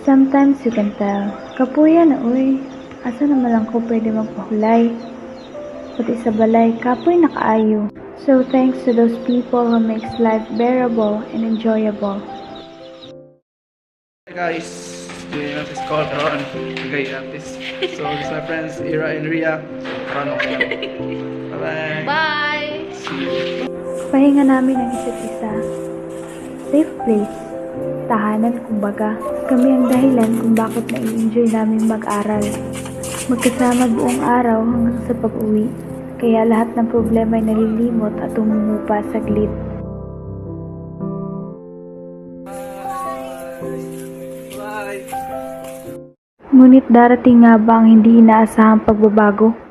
Sometimes you can tell, kapuya na uy, asa naman lang ko pwede magpahulay. Pati sa balay, kapoy nakaayo. So thanks to those people who makes life bearable and enjoyable. Hey guys, doing this call karon kay artist. So this is my friends Ira and Ria. Karon okay. Bye bye. Bye! See you. Pahinga namin ang isa't isa. Safe place. Tahanan kumbaga. Kami ang dahilan kung bakit na-enjoy namin mag-aral. Magkasama buong araw hanggang sa pag-uwi. Kaya lahat ng problema ay nalilimot at umumupa saglit. Bye. Ngunit darating nga ba ang hindi inaasahang pagbabago?